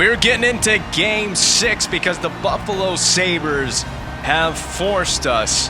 We're getting into Game 6 because the Buffalo Sabres have forced us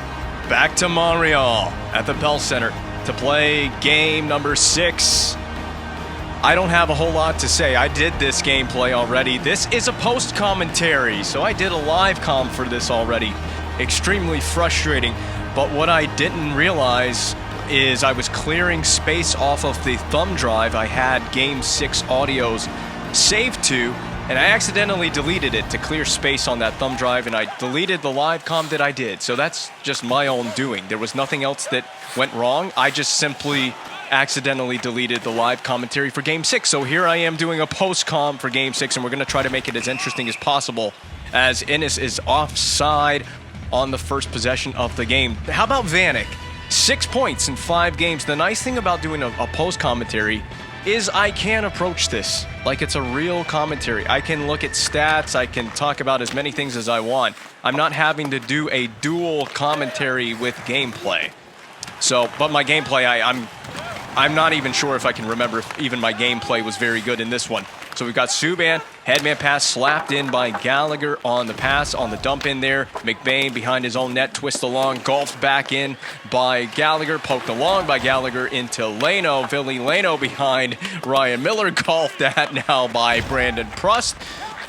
back to Montreal at the Bell Center to play game number 6. I don't have a whole lot to say. I did this gameplay already. This is a post-commentary, so I did a live comm for this already. Extremely frustrating, but what I didn't realize is I was clearing space off of the thumb drive I had Game 6 audios saved to, and I accidentally deleted it to clear space on that thumb drive, and I deleted the live comm that I did. So that's just my own doing. There was nothing else that went wrong. I just simply accidentally deleted the live commentary for Game 6. So here I am doing a post-comm for Game 6, and we're going to try to make it as interesting as possible, as Innes is offside on the first possession of the game. How about Vanek? 6 points in 5 games. The nice thing about doing a post-commentary is I can approach this like it's a real commentary. I can look at stats, I can talk about as many things as I want. I'm not having to do a dual commentary with gameplay. So, but my gameplay, I'm not even sure if I can remember if even my gameplay was very good in this one. So we've got Subban, headman pass slapped in by Gallagher on the pass, on the dump in there. McBain behind his own net, twist along, golfed back in by Gallagher, poked along by Gallagher into Leno. Billy Leno behind Ryan Miller, golfed at now by Brandon Prust.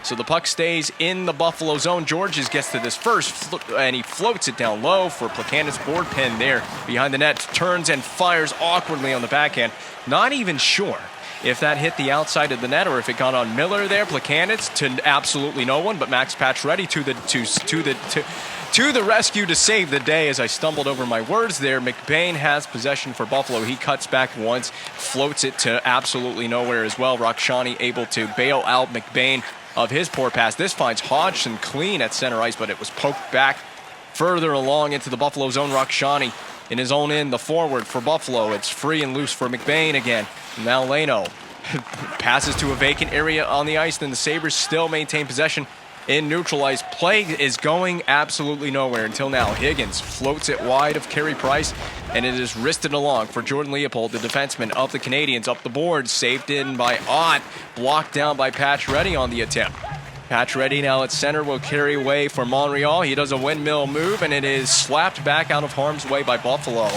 So the puck stays in the Buffalo zone. Georges gets to this first, and he floats it down low for Plekanec's board pin there behind the net. Turns and fires awkwardly on the backhand. Not even sure if that hit the outside of the net or if it got on Miller there. Plekanec to absolutely no one, but Max Pacioretty to the rescue to save the day as I stumbled over my words there. McBain has possession for Buffalo. He cuts back once, floats it to absolutely nowhere as well. Rakshani able to bail out McBain of his poor pass. This finds Hodgson clean at center ice, but it was poked back further along into the Buffalo zone. Rakshani in his own end, the forward for Buffalo. It's free and loose for McBain again. Now Leno passes to a vacant area on the ice, then the Sabres still maintain possession in neutral ice. Play is going absolutely nowhere until now. Higgins floats it wide of Carey Price, and it is wristed along for Jordan Leopold, the defenseman of the Canadiens. Up the board, saved in by Ott, blocked down by Pacioretty on the attempt. Pacioretty now at center will carry away for Montreal. He does a windmill move, and it is slapped back out of harm's way by Buffalo.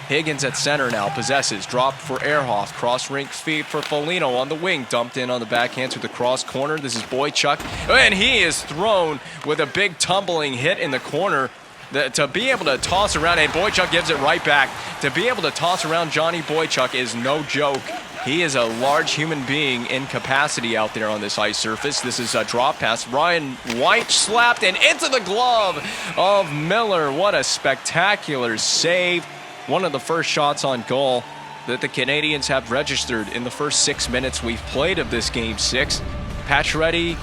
Higgins at center now, possesses, dropped for Ehrhoff, cross-rink feed for Foligno on the wing, dumped in on the backhand to the cross corner. This is Boychuk, and he is thrown with a big tumbling hit in the corner. To be able to toss around, and Boychuk gives it right back. To be able to toss around Johnny Boychuk is no joke. He is a large human being in capacity out there on this ice surface. This is a drop pass. Ryan White slapped and into the glove of Miller. What a spectacular save. One of the first shots on goal that the Canadiens have registered in the first 6 minutes we've played of this Game 6. Pacioretty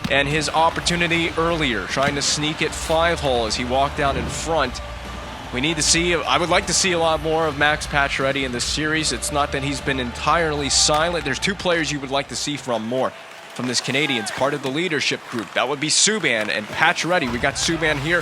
and his opportunity earlier, trying to sneak it 5-hole as he walked out in front. We need to see, I would like to see a lot more of Max Pacioretty in this series. It's not that he's been entirely silent. There's 2 players you would like to see from this Canadiens, part of the leadership group. That would be Subban and Pacioretty. We got Subban here,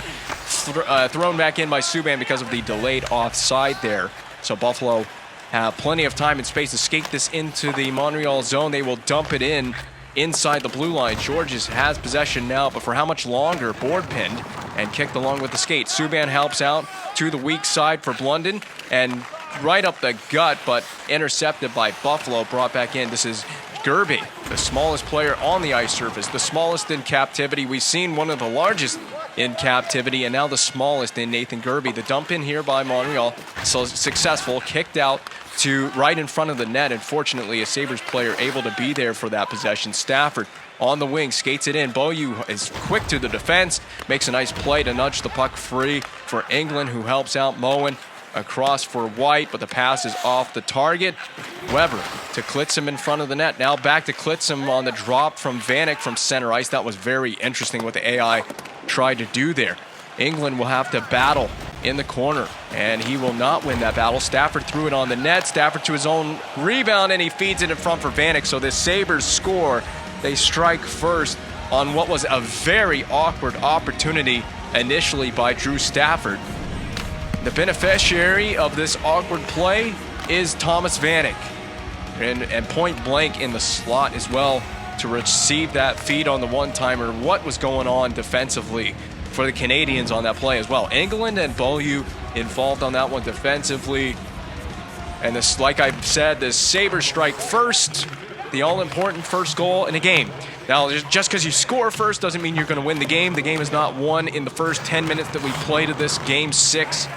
thrown back in by Subban because of the delayed offside there. So Buffalo have plenty of time and space to skate this into the Montreal zone. They will dump it in inside the blue line. Georges has possession now, but for how much longer? Board pinned and kicked along with the skate. Subban helps out to the weak side for Blunden and right up the gut, but intercepted by Buffalo, brought back in. This is Gerby, the smallest player on the ice surface, the smallest in captivity. We've seen one of the largest in captivity, and now the smallest in Nathan Gerby. The dump in here by Montreal, so successful, kicked out to right in front of the net. Unfortunately, a Sabres player able to be there for that possession. Stafford on the wing, skates it in. Beaulieu is quick to the defense, makes a nice play to nudge the puck free for England, who helps out Moen. Across for White, but the pass is off the target. Weber to Klitzem in front of the net. Now back to Klitzem on the drop from Vanek from center ice. That was very interesting what the AI tried to do there. England will have to battle in the corner, and he will not win that battle. Stafford threw it on the net. Stafford to his own rebound, and he feeds it in front for Vanek. So the Sabres score. They strike first on what was a very awkward opportunity initially by Drew Stafford. The beneficiary of this awkward play is Thomas Vanek. And point blank in the slot as well to receive that feed on the one-timer. What was going on defensively for the Canadiens on that play as well? England and BUF involved on that one defensively. And this, like I said, the Sabres strike first, the all-important first goal in a game. Now, just because you score first doesn't mean you're going to win the game. The game is not won in the first 10 minutes that we played of this Game 6.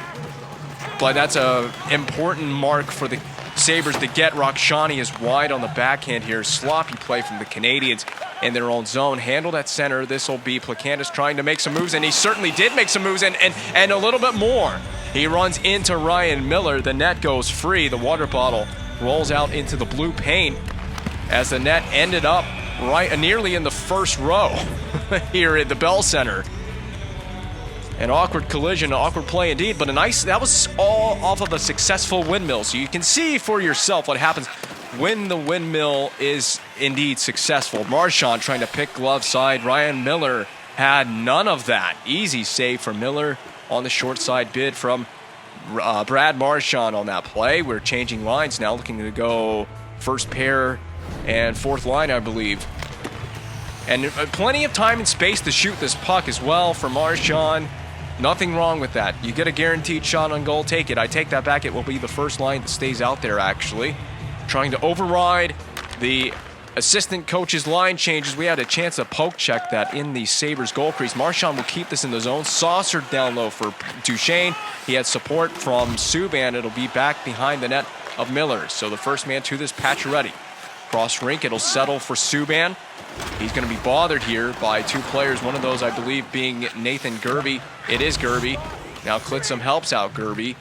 But that's an important mark for the Sabres to get. Rakshani is wide on the backhand here. Sloppy play from the Canadiens in their own zone. Handled at center. This will be Plekanec trying to make some moves, and he certainly did make some moves, and a little bit more. He runs into Ryan Miller. The net goes free. The water bottle rolls out into the blue paint as the net ended up nearly in the first row here at the Bell Center. An awkward collision, an awkward play indeed, but that was all off of a successful windmill. So you can see for yourself what happens when the windmill is indeed successful. Marchand trying to pick glove side. Ryan Miller had none of that. Easy save for Miller on the short side bid from Brad Marchand on that play. We're changing lines now, looking to go first pair and fourth line, I believe. And plenty of time and space to shoot this puck as well for Marchand. Nothing wrong with that. You get a guaranteed shot on goal, take it. I take that back. It will be the first line that stays out there, actually. Trying to override the assistant coach's line changes. We had a chance to poke check that in the Sabres goal crease. Marchand will keep this in the zone. Saucered down low for Duchesne. He had support from Subban. It'll be back behind the net of Miller. So the first man to this, Pacioretty. Cross rink, it'll settle for Subban. He's going to be bothered here by two players. One of those, I believe, being Nathan Gerby. It is Gerby. Now Klitzum helps out Gerby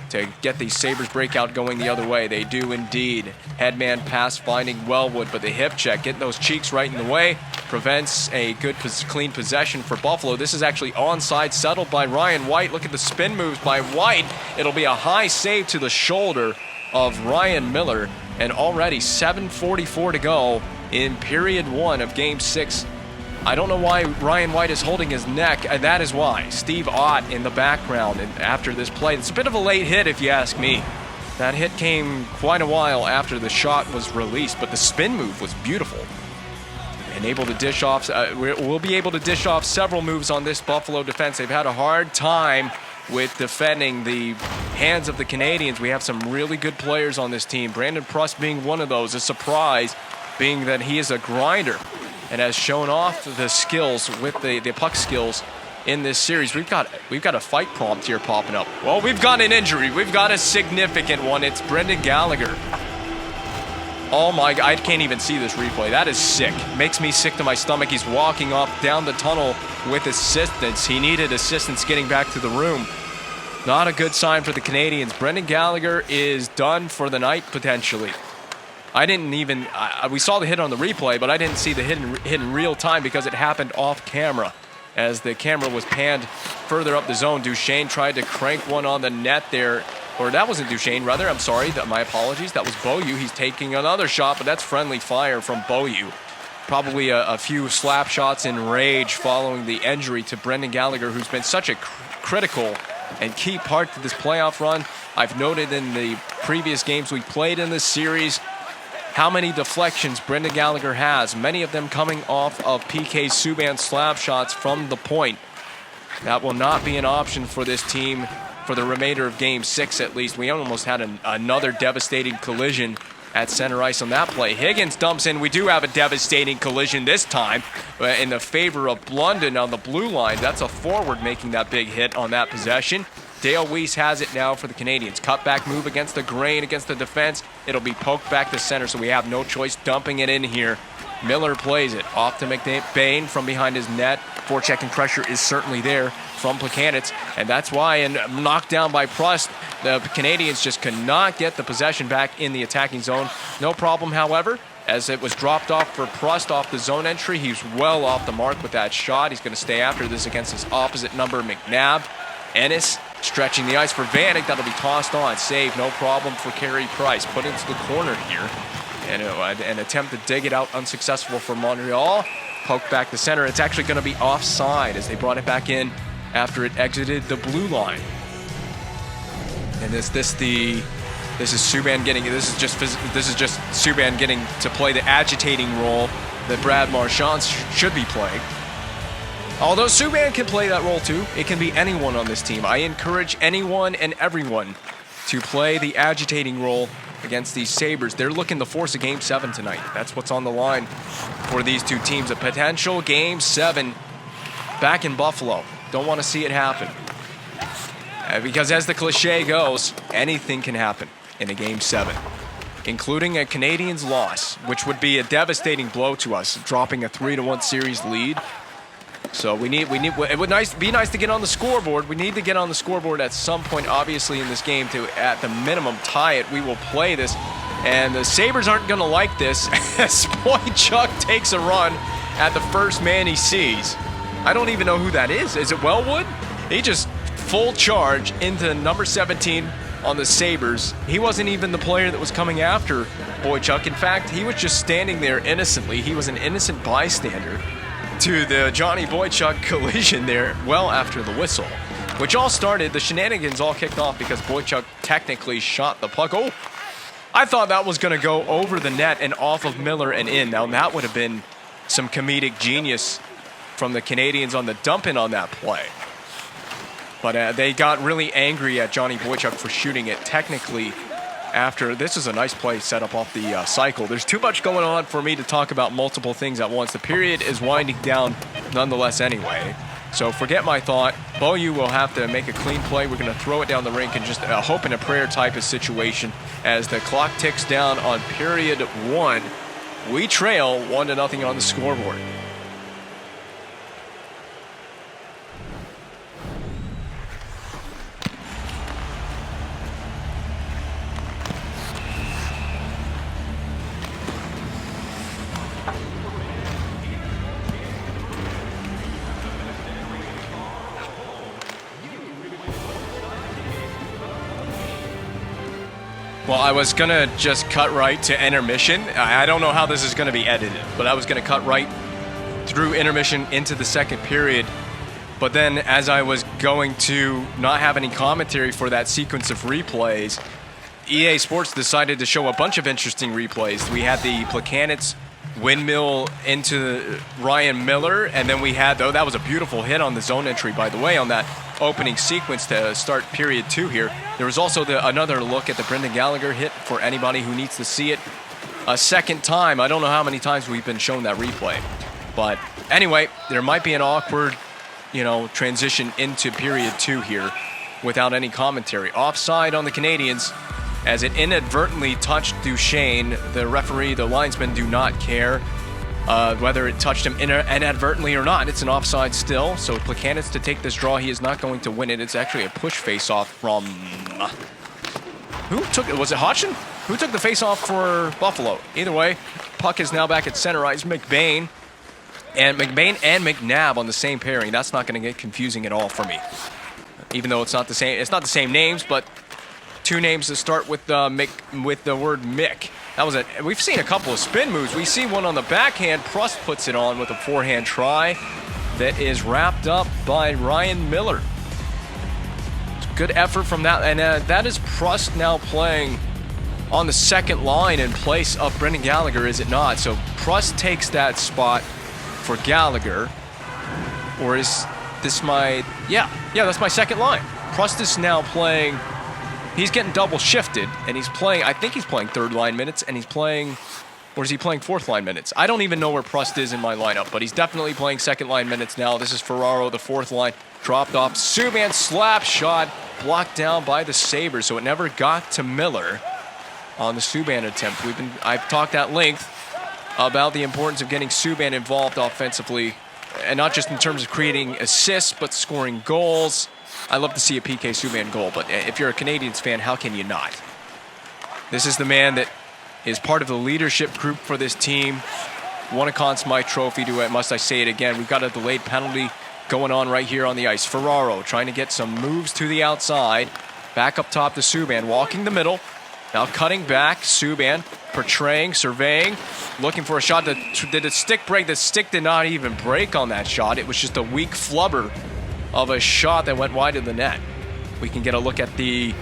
to get the Sabres breakout going the other way. They do indeed. Headman pass finding Wellwood, but the hip check, getting those cheeks right in the way, prevents a good, clean possession for Buffalo. This is actually onside, settled by Ryan White. Look at the spin moves by White. It'll be a high save to the shoulder of Ryan Miller. And already 7:44 to go in period 1 of Game 6. I don't know why Ryan White is holding his neck, and that is why. Steve Ott in the background and after this play. It's a bit of a late hit, if you ask me. That hit came quite a while after the shot was released, but the spin move was beautiful. And able to dish off, we'll be able to dish off several moves on this Buffalo defense. They've had a hard time with defending the hands of the Canadiens. We have some really good players on this team. Brandon Pruss being one of those. A surprise being that he is a grinder and has shown off the skills with the puck skills in this series. We've got a fight prompt here popping up. Well, we've got an injury. We've got a significant one. It's Brendan Gallagher. Oh my God, I can't even see this replay. That is sick. Makes me sick to my stomach. He's walking off down the tunnel with assistance. He needed assistance getting back to the room. Not a good sign for the Canadiens. Brendan Gallagher is done for the night, potentially. I didn't even, we saw the hit on the replay, but I didn't see the hit in real time because it happened off camera. As the camera was panned further up the zone, Duchesne tried to crank one on the net there. Or that wasn't Duchesne, rather. I'm sorry. My apologies. That was BUF. He's taking another shot, but that's friendly fire from BUF. Probably a few slap shots in rage following the injury to Brendan Gallagher, who's been such a critical and key part to this playoff run. I've noted in the previous games we played in this series how many deflections Brendan Gallagher has, many of them coming off of PK Subban slap shots from the point. That will not be an option for this team for the remainder of Game 6 at least. We almost had another devastating collision at center ice on that play. Higgins dumps in. We do have a devastating collision this time in the favor of Blunden on the blue line. That's a forward making that big hit on that possession. Dale Weiss has it now for the Canadiens. Cutback move against the grain, against the defense. It'll be poked back to center, so we have no choice dumping it in here. Miller plays it off to McBain from behind his net. Forechecking pressure is certainly there from Plekanec, and that's why, and knocked down by Prust, the Canadiens just could not get the possession back in the attacking zone. No problem, however, as it was dropped off for Prust off the zone entry. He's well off the mark with that shot. He's going to stay after this against his opposite number, McNabb. Ennis stretching the ice for Vanek. That'll be tossed on. Save, no problem for Carey Price. Put into the corner here. And an attempt to dig it out unsuccessful for Montreal. Poked back to center. It's actually going to be offside as they brought it back in after it exited the blue line. And this is Subban getting Subban getting to play the agitating role that Brad Marchand should be playing. Although Subban can play that role too. It can be anyone on this team. I encourage anyone and everyone to play the agitating role against these Sabres. They're looking to force a Game 7 tonight. That's what's on the line for these two teams. A potential Game 7 back in Buffalo. Don't want to see it happen. Because as the cliche goes, anything can happen in a Game 7, including a Canadiens loss, which would be a devastating blow to us, dropping a 3-1 series lead. So it would be nice to get on the scoreboard. We need to get on the scoreboard at some point, obviously, in this game to, at the minimum, tie it. We will play this. And the Sabres aren't going to like this as Boychuk takes a run at the first man he sees. I don't even know who that is. Is it Wellwood? He just full charge into number 17 on the Sabres. He wasn't even the player that was coming after Boychuk. In fact, he was just standing there innocently. He was an innocent bystander to the Johnny Boychuk collision there well after the whistle, which all started, the shenanigans all kicked off because Boychuk technically shot the puck. Oh, I thought that was going to go over the net and off of Miller and in. Now that would have been some comedic genius from the Canadiens on the dump-in on that play. But they got really angry at Johnny Boychuk for shooting it technically after. This is a nice play set up off the cycle. There's too much going on for me to talk about multiple things at once. The period is winding down nonetheless anyway. So forget my thought. Beaulieu will have to make a clean play. We're going to throw it down the rink in just a hope and a prayer type of situation as the clock ticks down on period 1. We trail 1-0 on the scoreboard. Well, I was going to just cut right to intermission. I don't know how this is going to be edited, but I was going to cut right through intermission into the second period. But then as I was going to not have any commentary for that sequence of replays, EA Sports decided to show a bunch of interesting replays. We had the Plekanec windmill into Ryan Miller, and then we had, though, that was a beautiful hit on the zone entry, by the way, on that opening sequence to start period 2 here. There was also another look at the Brendan Gallagher hit for anybody who needs to see it a second time. I don't know how many times we've been shown that replay. But anyway, there might be an awkward, transition into period 2 here without any commentary. Offside on the Canadiens as it inadvertently touched Duchesne. The referee, the linesmen do not care whether it touched him inadvertently or not. It's an offside still, so Plekanec to take this draw. He is not going to win it. It's actually a push face-off from... who took it? Was it Hodgson? Who took the face-off for Buffalo? Either way, puck is now back at center ice. McBain and McNabb on the same pairing. That's not going to get confusing at all for me. Even though it's not the same names, but two names that start with the word Mick. We've seen a couple of spin moves. We see one on the backhand. Prust puts it on with a forehand try that is wrapped up by Ryan Miller. Good effort from that, and that is Prust now playing on the second line in place of Brendan Gallagher, is it not? So Prust takes that spot for Gallagher, or is this my... Yeah, that's my second line. Prust is now playing... He's getting double shifted, and he's playing, I think he's playing third line minutes, and he's playing, or is he playing fourth line minutes? I don't even know where Prust is in my lineup, but he's definitely playing second line minutes now. This is Ferraro, the fourth line, dropped off. Subban slap shot, blocked down by the Sabres, so it never got to Miller on the Subban attempt. I've talked at length about the importance of getting Subban involved offensively, and not just in terms of creating assists, but scoring goals. I love to see a PK Subban goal, but if you're a Canadiens fan, how can you not? This is the man that is part of the leadership group for this team. Won a Conn Smythe Trophy, must I say it again. We've got a delayed penalty going on right here on the ice. Ferraro trying to get some moves to the outside. Back up top to Subban, walking the middle. Now cutting back, Subban portraying, surveying, looking for a shot. Did the stick break? The stick did not even break on that shot. It was just a weak flubber of a shot that went wide of the net. We can get a look at the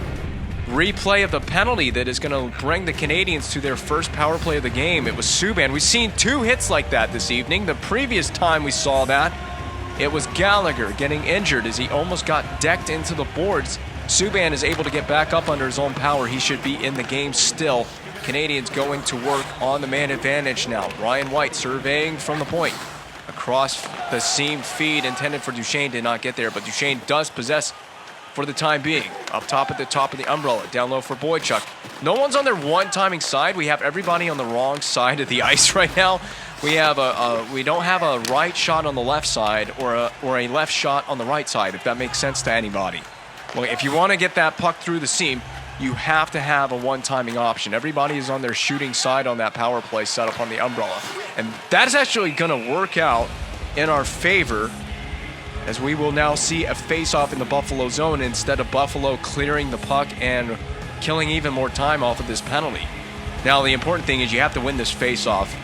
replay of the penalty that is going to bring the Canadiens to their first power play of the game. It was Subban. We've seen 2 hits like that this evening. The previous time we saw that, it was Gallagher getting injured as he almost got decked into the boards. Subban is able to get back up under his own power. He should be in the game still. Canadiens going to work on the man advantage now. Ryan White surveying from the point. Across the seam feed intended for Duchesne, did not get there, but Duchesne does possess for the time being. Up top at the top of the umbrella, down low for Boychuk. No one's on their one-timing side. We have everybody on the wrong side of the ice right now. We have we don't have a right shot on the left side or a left shot on the right side, if that makes sense to anybody. Well, if you want to get that puck through the seam, you have to have a one-timing option. Everybody is on their shooting side on that power play set up on the umbrella. And that is actually going to work out in our favor, as we will now see a face-off in the Buffalo zone instead of Buffalo clearing the puck and killing even more time off of this penalty. Now, the important thing is you have to win this face-off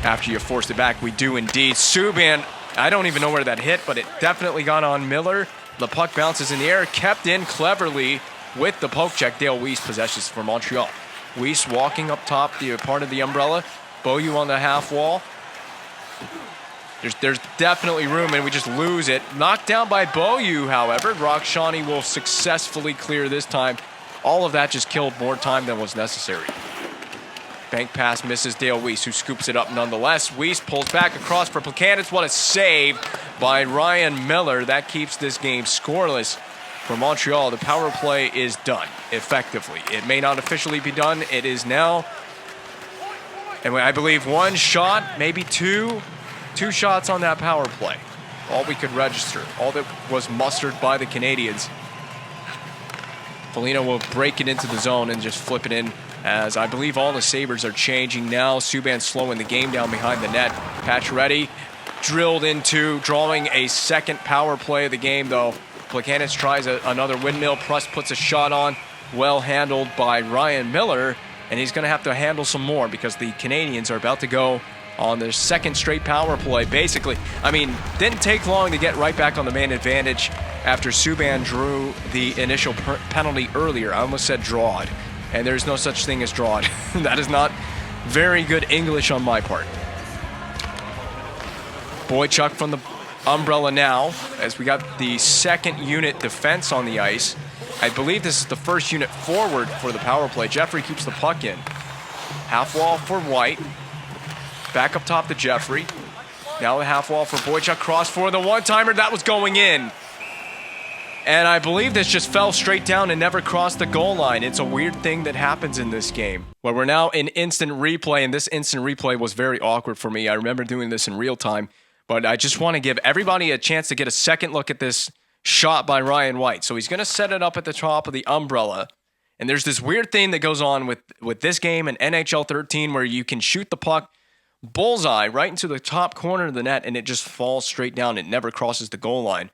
after you forced it back. We do indeed. Subban, I don't even know where that hit, but it definitely got on Miller. The puck bounces in the air, kept in cleverly with the poke check. Dale Weiss possesses for Montreal. Weiss walking up top, the part of the umbrella. Beaulieu on the half wall. There's definitely room, and we just lose it. Knocked down by Beaulieu, however. Rakshani will successfully clear this time. All of that just killed more time than was necessary. Bank pass misses Dale Weiss, who scoops it up nonetheless. Weiss pulls back across for Plekanec. What a save by Ryan Miller. That keeps this game scoreless for Montreal. The power play is done, effectively. It may not officially be done. It is now. And I believe 1 shot, maybe 2 shots on that power play. All we could register. All that was mustered by the Canadiens. Foligno will break it into the zone and just flip it in, as I believe all the Sabres are changing now. Subban slowing the game down behind the net. Pacioretty drilled into, drawing a second power play of the game, though. Plekanec tries another windmill. Pruss puts a shot on. Well handled by Ryan Miller, and he's going to have to handle some more because the Canadiens are about to go on their second straight power play. Basically, I mean, didn't take long to get right back on the man advantage after Subban drew the initial penalty earlier. I almost said drawed, and there's no such thing as drawed. That is not very good English on my part. Boychuk from the umbrella now, as we got the second unit defense on the ice. I believe this is the first unit forward for the power play. Jeffrey keeps the puck in. Half wall for White. Back up top to Jeffrey. Now the half wall for Boychuk. Cross for the one-timer. That was going in. And I believe this just fell straight down and never crossed the goal line. It's a weird thing that happens in this game. Well, we're now in instant replay, and this instant replay was very awkward for me. I remember doing this in real time, but I just want to give everybody a chance to get a second look at this shot by Ryan White. So he's going to set it up at the top of the umbrella. And there's this weird thing that goes on with this game and NHL 13 where you can shoot the puck bullseye right into the top corner of the net and it just falls straight down. It never crosses the goal line.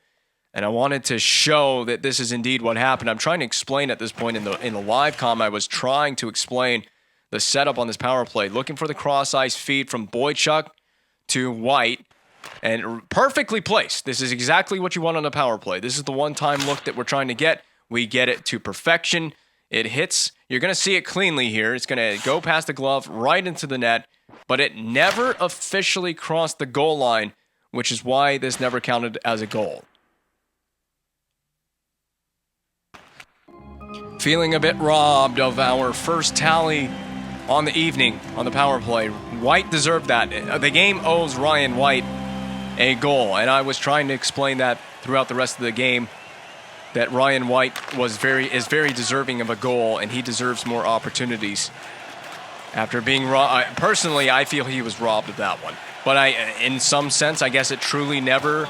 And I wanted to show that this is indeed what happened. I'm trying to explain at this point in the live comm. I was trying to explain the setup on this power play, looking for the cross ice feed from Boychuk to White, and perfectly placed. This is exactly what you want on a power play. This is the one-time look that we're trying to get. We get it to perfection. It hits. You're going to see it cleanly here. It's going to go past the glove right into the net, but it never officially crossed the goal line, which is why this never counted as a goal. Feeling a bit robbed of our first tally on the evening on the power play. White deserved that. The game owes Ryan White a goal, and I was trying to explain that throughout the rest of the game, that Ryan White is very deserving of a goal, and he deserves more opportunities. After being robbed, personally, I feel he was robbed of that one. But in some sense, I guess it truly never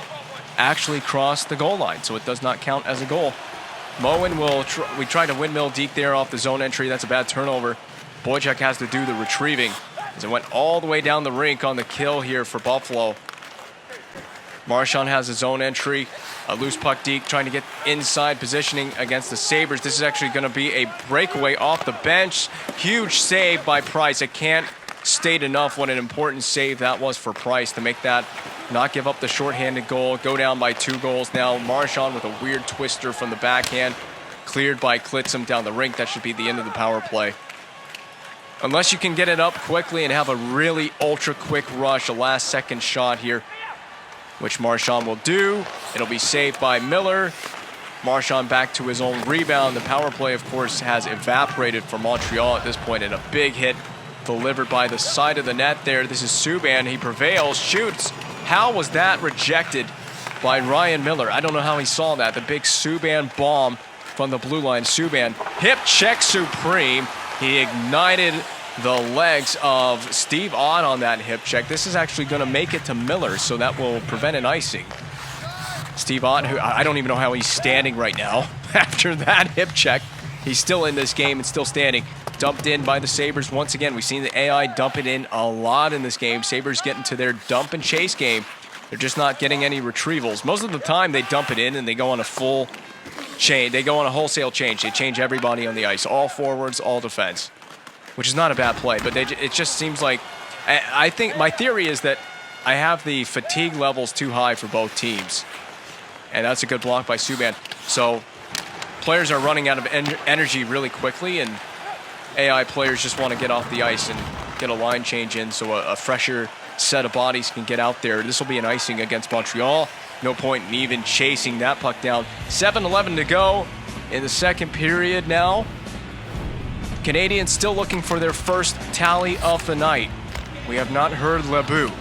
actually crossed the goal line, so it does not count as a goal. Moen we tried to windmill Deke there off the zone entry. That's a bad turnover. Boychuk has to do the retrieving as it went all the way down the rink on the kill here for Buffalo. Marchand has his own entry. A loose puck Deke trying to get inside positioning against the Sabres. This is actually going to be a breakaway off the bench. Huge save by Price. I can't state enough what an important save that was for Price to make that not give up the shorthanded goal, go down by 2 goals. Now Marchand with a weird twister from the backhand. cleared by Klitzum down the rink. That should be the end of the power play. Unless you can get it up quickly and have a really ultra-quick rush, a last-second shot here, which Marchand will do. It'll be saved by Miller. Marchand back to his own rebound. The power play, of course, has evaporated for Montreal at this point, and a big hit delivered by the side of the net there. This is Subban. He prevails, shoots. How was that rejected by Ryan Miller? I don't know how he saw that. The big Subban bomb from the blue line. Subban, hip check supreme. He ignited the legs of Steve Ott on that hip check. This is actually going to make it to Miller, so that will prevent an icing. Steve Ott, who I don't even know how he's standing right now after that hip check. He's still in this game and still standing. Dumped in by the Sabres once again. We've seen the AI dump it in a lot in this game. Sabres getting to their dump and chase game. They're just not getting any retrievals. Most of the time they dump it in and they go on a full change. They go on a wholesale change. They change everybody on the ice. All forwards, all defense. Which is not a bad play, but it just seems like... I think my theory is that I have the fatigue levels too high for both teams. And that's a good block by Subban. So players are running out of energy really quickly, and AI players just want to get off the ice and get a line change in so a fresher set of bodies can get out there. This will be an icing against Montreal. No point in even chasing that puck down. 7:11 to go in the second period now. Canadiens still looking for their first tally of the night. We have not heard Lebeau.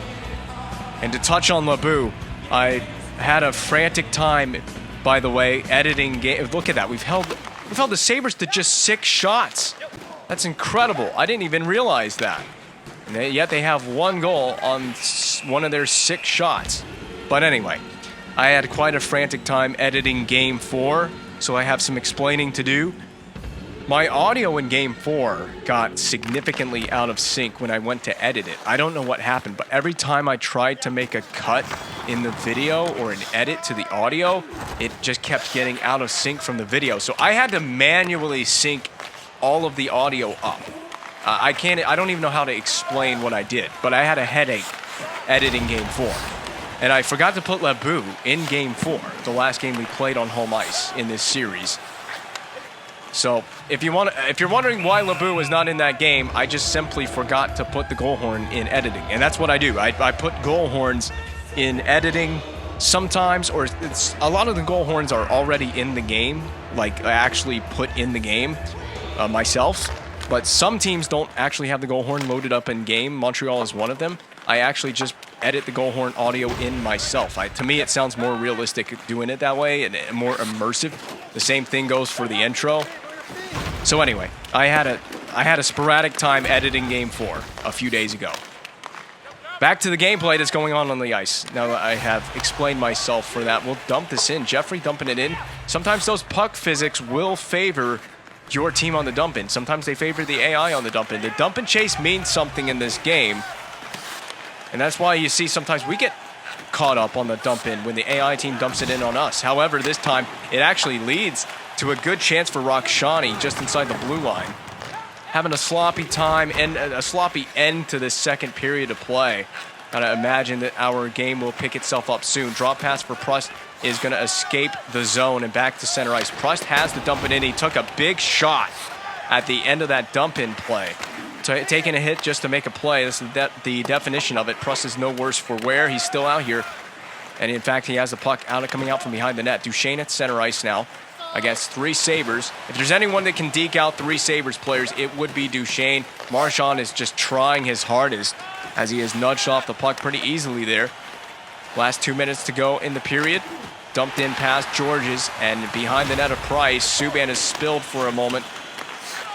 And to touch on Lebeau, I had a frantic time, by the way, editing game. Look at that. We've held the Sabres to just 6 shots. That's incredible. I didn't even realize that. And yet they have 1 goal on one of their 6 shots. But anyway, I had quite a frantic time editing Game 4, so I have some explaining to do. My audio in Game 4 got significantly out of sync when I went to edit it. I don't know what happened, but every time I tried to make a cut in the video or an edit to the audio, it just kept getting out of sync from the video. So I had to manually sync all of the audio up. I don't even know how to explain what I did, but I had a headache editing Game 4. And I forgot to put Lebeau in Game 4, the last game we played on home ice in this series. So if you're wondering why Lebeau is not in that game, I just simply forgot to put the goal horn in editing. And that's what I do. I put goal horns in editing sometimes, or a lot of the goal horns are already in the game, like I actually put in the game myself. But some teams don't actually have the goal horn loaded up in game. Montreal is one of them. I actually just edit the goal horn audio in myself. To me, it sounds more realistic doing it that way and more immersive. The same thing goes for the intro. So anyway, I had a sporadic time editing Game 4 a few days ago. Back to the gameplay that's going on the ice. Now that I have explained myself for that, we'll dump this in. Jeffrey dumping it in. Sometimes those puck physics will favor your team on the dump in. Sometimes they favor the AI on the dump in. The dump and chase means something in this game. And that's why you see sometimes we get caught up on the dump in when the AI team dumps it in on us. However, this time it actually leads to a good chance for Rakshani just inside the blue line. Having a sloppy time and a sloppy end to this second period of play. Gotta imagine that our game will pick itself up soon. Drop pass for Prust is gonna escape the zone and back to center ice. Prust has the dump it in. He took a big shot at the end of that dump in play. Taking a hit just to make a play. This is the definition of it. Prust is no worse for wear. He's still out here. And in fact, he has the puck coming out from behind the net. Duchesne at center ice now against 3 Sabres. If there's anyone that can deke out 3 Sabres players, it would be Duchesne. Marchand is just trying his hardest as he has nudged off the puck pretty easily there. Last 2 minutes to go in the period. Dumped in past Georges and behind the net of Price. Subban is spilled for a moment.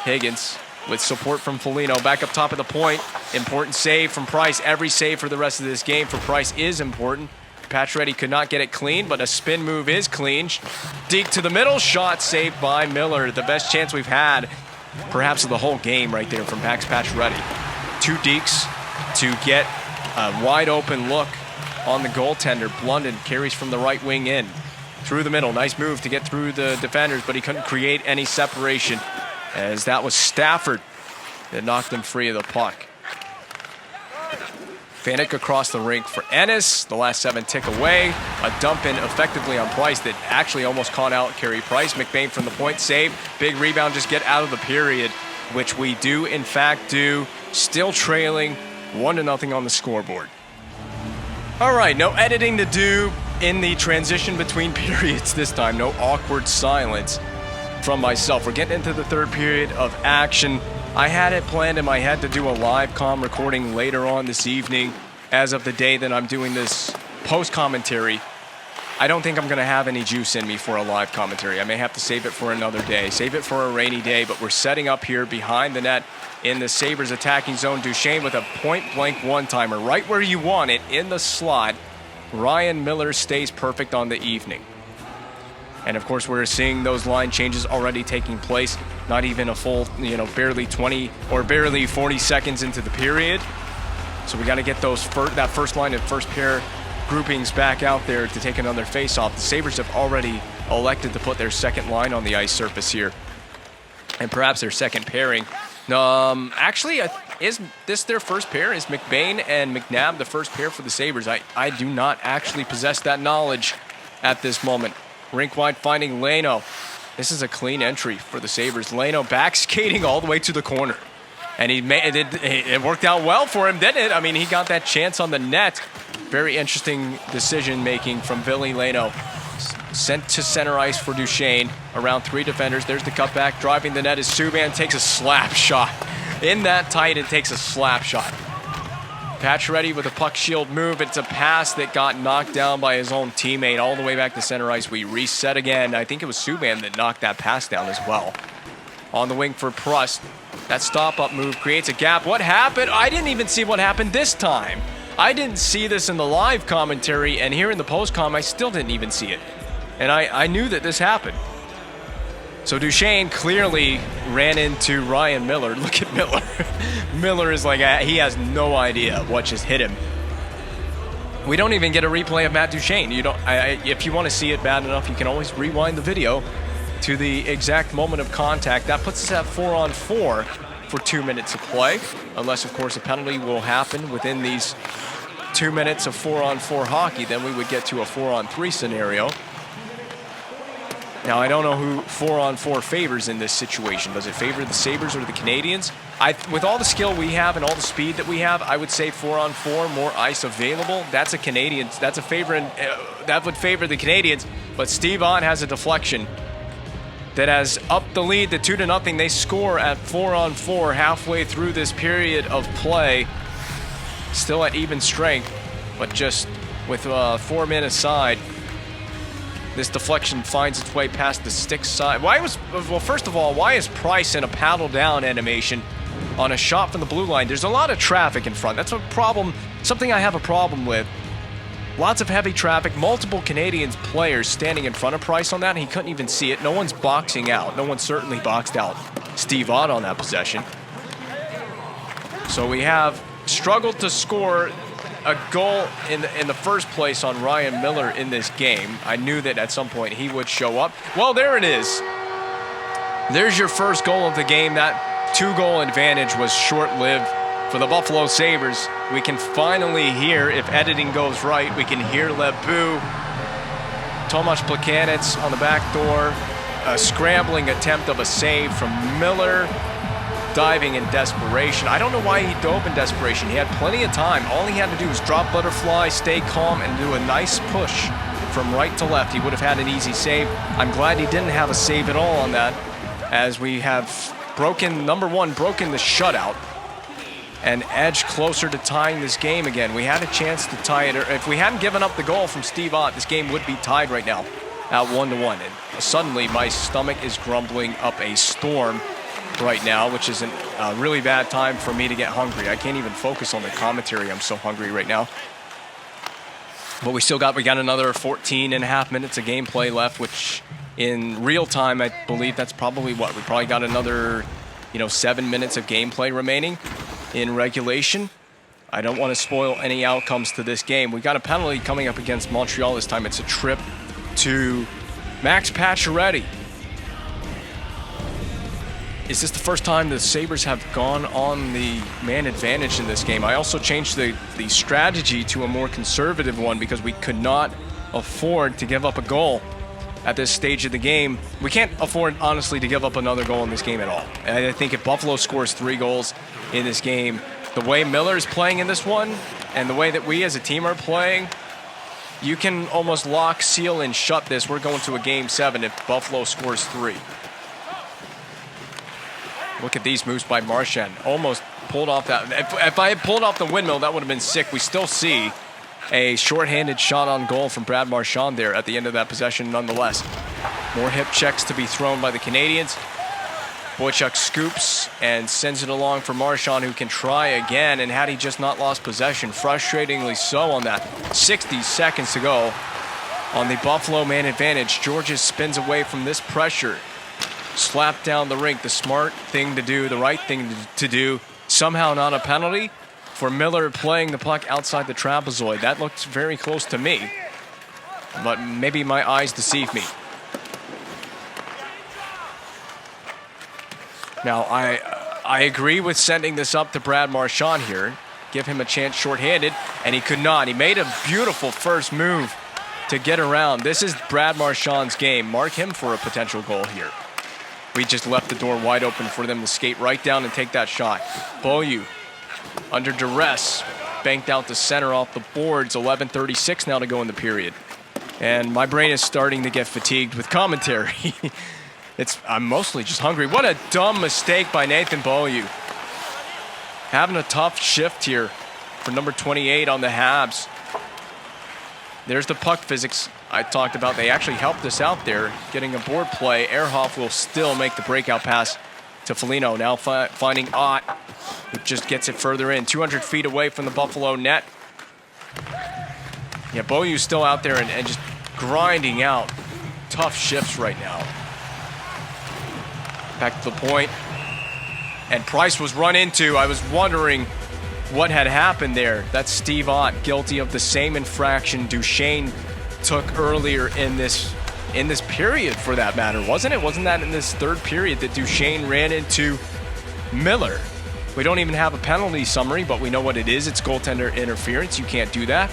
Higgins with support from Foligno back up top of the point. Important save from Price. Every save for the rest of this game for Price is important. Pacioretty could not get it clean, but a spin move is clean. Deke to the middle, shot saved by Miller. The best chance we've had, perhaps of the whole game right there from Max Pacioretty. 2 dekes to get a wide open look on the goaltender. Blunden carries from the right wing in. Through the middle, nice move to get through the defenders, but he couldn't create any separation as that was Stafford that knocked him free of the puck. Vanek across the rink for Ennis. The last 7 tick away. A dump in effectively on Price that actually almost caught out Carey Price. McBain from the point, save. Big rebound, just get out of the period, which we do in fact do. Still trailing 1-0 on the scoreboard. All right, no editing to do in the transition between periods this time. No awkward silence from myself. We're getting into the third period of action. I had it planned in my head to do a live comm recording later on this evening. As of the day that I'm doing this post commentary, I don't think I'm going to have any juice in me for a live commentary. I may have to save it for another day, save it for a rainy day, but we're setting up here behind the net in the Sabres attacking zone. Duchesne with a point-blank one-timer right where you want it, in the slot. Ryan Miller stays perfect on the evening. And of course, we're seeing those line changes already taking place. Not even a full, barely 20 or barely 40 seconds into the period. So we got to get those that first line and first pair groupings back out there to take another face-off. The Sabres have already elected to put their second line on the ice surface here, and perhaps their second pairing. Actually, is this their first pair? Is McBain and McNabb the first pair for the Sabres? I do not actually possess that knowledge at this moment. Rink wide finding Leno. This is a clean entry for the Sabres. Leno back skating all the way to the corner. And it worked out well for him, didn't it? I mean, he got that chance on the net. Very interesting decision making from Billy Leno. Sent to center ice for Duchesne. Around 3 defenders. There's the cutback. Driving the net is Subban. Takes a slap shot. In that tight, it takes a slap shot. Pacioretty with a puck shield move. It's a pass that got knocked down by his own teammate all the way back to center ice. We reset again. I think it was Subban that knocked that pass down as well. On the wing for Prust. That stop-up move creates a gap. What happened? I didn't even see what happened this time. I didn't see this in the live commentary, and here in the post-com, I still didn't even see it. And I knew that this happened. So Duchesne clearly ran into Ryan Miller. Look at Miller. Miller is like, he has no idea what just hit him. We don't even get a replay of Matt Duchesne. If you want to see it bad enough, you can always rewind the video to the exact moment of contact. That puts us at 4-on-4 for 2 minutes of play. Unless, of course, a penalty will happen within these 2 minutes of 4-on-4 hockey. Then we would get to a 4-on-3 scenario. Now, I don't know who 4-on-4 favors in this situation. Does it favor the Sabres or the Canadiens? With all the skill we have and all the speed that we have, I would say 4-on-4, more ice available. That's a Canadiens. That's a favor. That would favor the Canadiens. But Steve Ott has a deflection that has upped the lead to 2-0. They score at 4-on-4 halfway through this period of play. Still at even strength, but just with 4 men aside. This deflection finds its way past the stick side. First of all, why is Price in a paddle down animation on a shot from the blue line? There's a lot of traffic in front. That's a problem, something I have a problem with. Lots of heavy traffic, multiple Canadiens players standing in front of Price on that, and he couldn't even see it. No one's boxing out. No one certainly boxed out Steve Ott on that possession. So we have struggled to score a goal in the first place on Ryan Miller in this game. I knew that at some point he would show up. Well, there it is. There's your first goal of the game. That 2-goal advantage was short-lived for the Buffalo Sabres. We can finally hear, if editing goes right, we can hear Lebu. Tomasz Plekanec on the back door. A scrambling attempt of a save from Miller. Diving in desperation. I don't know why he dove in desperation. He had plenty of time. All he had to do was drop butterfly, stay calm, and do a nice push from right to left. He would have had an easy save. I'm glad he didn't have a save at all on that, as we have broken the shutout and edged closer to tying this game again. We had a chance to tie it. If we hadn't given up the goal from Steve Ott, this game would be tied right now at 1-1. And suddenly my stomach is grumbling up a storm right now, which is a really bad time for me to get hungry. I can't even focus on the commentary. I'm so hungry right now. But we got another 14 and a half minutes of gameplay left, which in real time, I believe that's probably we probably got another, 7 minutes of gameplay remaining in regulation. I don't want to spoil any outcomes to this game. We got a penalty coming up against Montreal this time. It's a trip to Max Pacioretty. is this the first time the Sabres have gone on the man advantage in this game? I also changed the strategy to a more conservative one because we could not afford to give up a goal at this stage of the game. We can't afford, honestly, to give up another goal in this game at all. And I think if Buffalo scores 3 goals in this game, the way Miller's playing in this one and the way that we as a team are playing, you can almost lock, seal, and shut this. We're going to a Game 7 if Buffalo scores 3. Look at these moves by Marchand. Almost pulled off that. If I had pulled off the windmill, that would have been sick. We still see a shorthanded shot on goal from Brad Marchand there at the end of that possession nonetheless. More hip checks to be thrown by the Canadiens. Boychuk scoops and sends it along for Marchand, who can try again. And had he just not lost possession, frustratingly so on that. 60 seconds to go on the Buffalo man advantage. Georges spins away from this pressure. Slap down the rink, the smart thing to do, the right thing to do. Somehow not a penalty for Miller playing the puck outside the trapezoid. That looked very close to me, but maybe my eyes deceive me. Now, I agree with sending this up to Brad Marchand here. Give him a chance shorthanded, and he could not. He made a beautiful first move to get around. This is Brad Marchand's game. Mark him for a potential goal here. We just left the door wide open for them to skate right down and take that shot. Beaulieu, under duress, banked out to center off the boards. 11:36 now to go in the period. And my brain is starting to get fatigued with commentary. I'm mostly just hungry. What a dumb mistake by Nathan Beaulieu. Having a tough shift here for number 28 on the Habs. There's the puck physics I talked about. They actually helped us out there getting a board play. Ehrhoff will still make the breakout pass to Foligno. Now finding Ott, who just gets it further in. 200 feet away from the Buffalo net. Yeah, Beaulieu's still out there and just grinding out tough shifts right now. Back to the point. And Price was run into. I was wondering what had happened there. That's Steve Ott, guilty of the same infraction Duchesne took earlier in this period, for that matter, wasn't it? Wasn't that in this third period that Duchesne ran into Miller? We don't even have a penalty summary, but we know what it is. It's goaltender interference. You can't do that.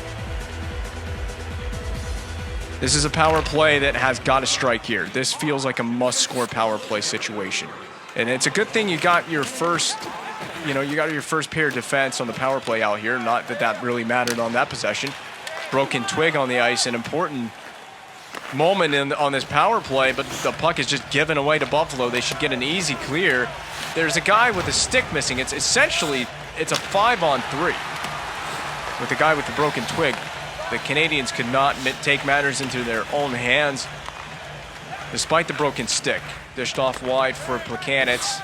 This is a power play that has got to strike here. This feels like a must-score power play situation. And it's a good thing you got your first pair of defense on the power play out here. Not that that really mattered on that possession. Broken twig on the ice, an important moment on this power play, but the puck is just given away to Buffalo. They should get an easy clear. There's a guy with a stick missing. It's essentially a 5-on-3 with the guy with the broken twig. The Canadiens could not take matters into their own hands despite the broken stick. Dished off wide for Plekanec.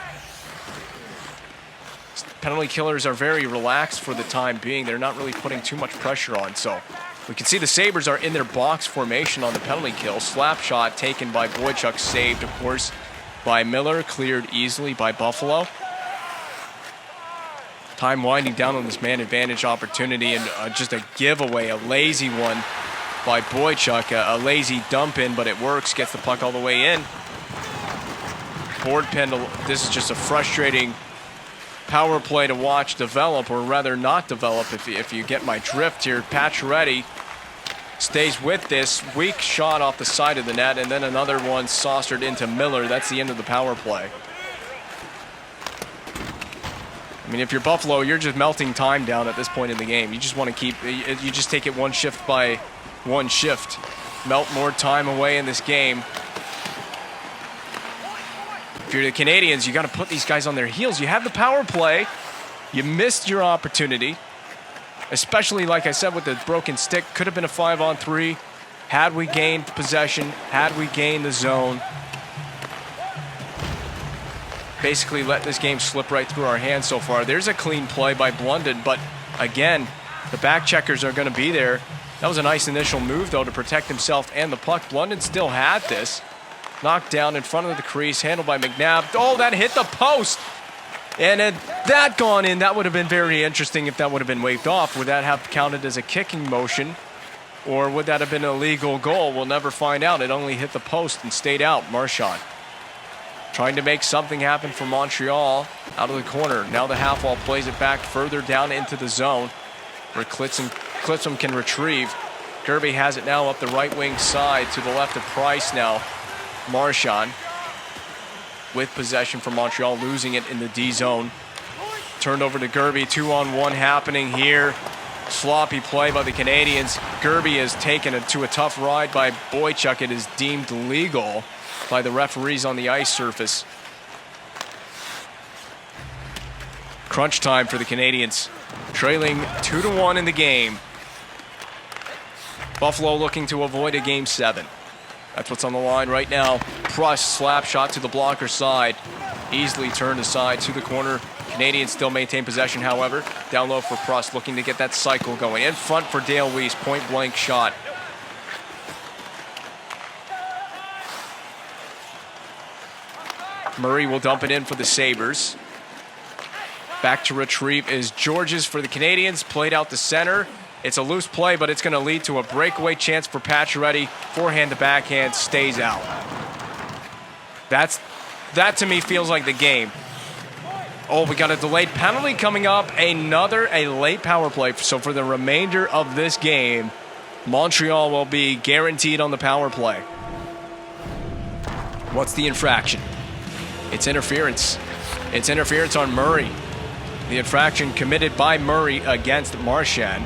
Penalty killers are very relaxed for the time being. They're not really putting too much pressure on. So we can see the Sabres are in their box formation on the penalty kill. Slap shot taken by Boychuk, saved, of course, by Miller. Cleared easily by Buffalo. Time winding down on this man advantage opportunity, and just a giveaway, a lazy one by Boychuk. A lazy dump in, but it works. Gets the puck all the way in. Board pin. This is just a frustrating power play to watch develop, or rather not develop, if you get my drift here. Pacioretty stays with this. Weak shot off the side of the net, and then another one saucered into Miller. That's the end of the power play. I mean, if you're Buffalo, you're just melting time down at this point in the game. You just want to you just take it one shift by one shift. Melt more time away in this game. If you're the Canadiens, you got to put these guys on their heels. You have the power play. You missed your opportunity. Especially, like I said, with the broken stick. Could have been a 5-on-3. Had we gained possession, had we gained the zone. Basically let this game slip right through our hands so far. There's a clean play by Blunden, but again, the back checkers are going to be there. That was a nice initial move, though, to protect himself and the puck. Blunden still had this. Knocked down in front of the crease, handled by McNabb. Oh, that hit the post! And had that gone in, that would have been very interesting if that would have been waved off. Would that have counted as a kicking motion? Or would that have been a legal goal? We'll never find out. It only hit the post and stayed out. Marchand. trying to make something happen for Montreal out of the corner. Now the half wall plays it back further down into the zone where Clitsum can retrieve. Gerby has it now up the right wing side to the left of Price now. Marchand with possession for Montreal, losing it in the D zone. Turned over to Gerby, 2-on-1 happening here. Sloppy play by the Canadiens. Gerby is taken to a tough ride by Boychuk. It is deemed legal by the referees on the ice surface. Crunch time for the Canadiens, trailing 2-1 in the game. Buffalo looking to avoid a Game 7. That's what's on the line right now. Pruss slap shot to the blocker side. Easily turned aside to the corner. Canadiens still maintain possession, however. Down low for Pruss, looking to get that cycle going. In front for Dale Weiss, point blank shot. Murray will dump it in for the Sabres. Back to retrieve is Georges for the Canadiens. Played out the center. It's a loose play, but it's going to lead to a breakaway chance for Pacioretty. Forehand to backhand, stays out. That to me feels like the game. Oh, we got a delayed penalty coming up. A late power play. So for the remainder of this game, Montreal will be guaranteed on the power play. What's the infraction? It's interference. It's interference on Murray. The infraction committed by Murray against Marchand.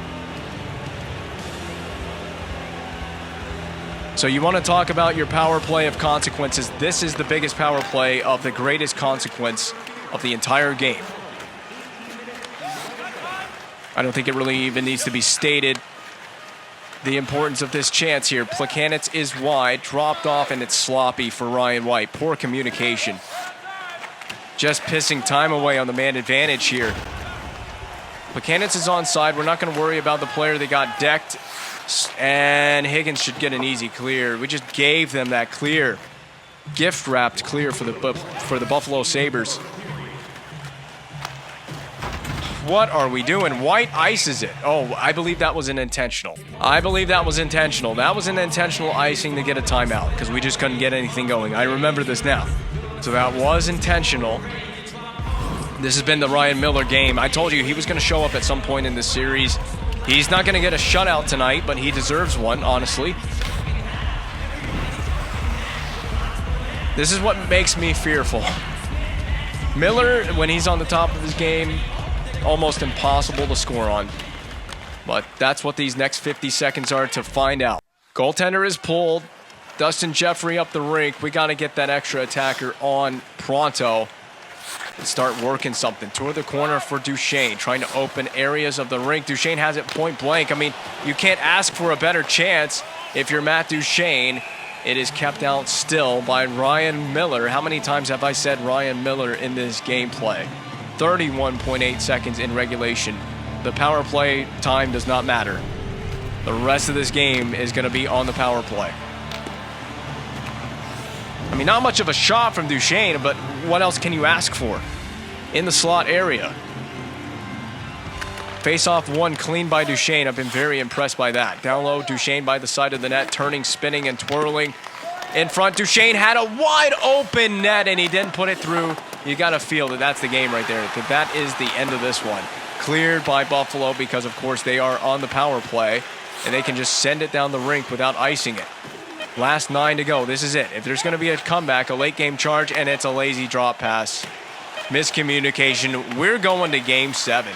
So you want to talk about your power play of consequences. This is the biggest power play of the greatest consequence of the entire game. I don't think it really even needs to be stated the importance of this chance here. Plekanec is wide, dropped off, and it's sloppy for Ryan White. Poor communication. Just pissing time away on the man advantage here. Plekanec is onside. We're not going to worry about the player that got decked. And Higgins should get an easy clear. We just gave them that clear. Gift-wrapped clear for the Buffalo Sabres. What are we doing? White ices it. Oh, I believe that was an intentional. I believe that was intentional. That was an intentional icing to get a timeout because we just couldn't get anything going. I remember this now. So that was intentional. This has been the Ryan Miller game. I told you he was going to show up at some point in this series. He's not going to get a shutout tonight, but he deserves one, honestly. This is what makes me fearful. Miller, when he's on the top of his game, almost impossible to score on. But that's what these next 50 seconds are to find out. Goaltender is pulled. Dustin Jeffrey up the rink. We got to get that extra attacker on pronto and start working something. Toward the corner for Duchesne, trying to open areas of the rink. Duchesne has it point blank. I mean, you can't ask for a better chance if you're Matt Duchesne. It is kept out still by Ryan Miller. How many times have I said Ryan Miller in this gameplay? 31.8 seconds in regulation. The power play time does not matter. The rest of this game is going to be on the power play. I mean, not much of a shot from Duchesne, but what else can you ask for? In the slot area. Face-off one clean by Duchesne. I've been very impressed by that. Down low, Duchesne by the side of the net, turning, spinning, and twirling. In front, Duchesne had a wide open net, and he didn't put it through. You got to feel that that's the game right there. That is the end of this one. Cleared by Buffalo because, of course, they are on the power play, and they can just send it down the rink without icing it. Last 9 to go. This is it. If there's going to be a comeback, a late game charge, and it's a lazy drop pass. Miscommunication. We're going to Game 7.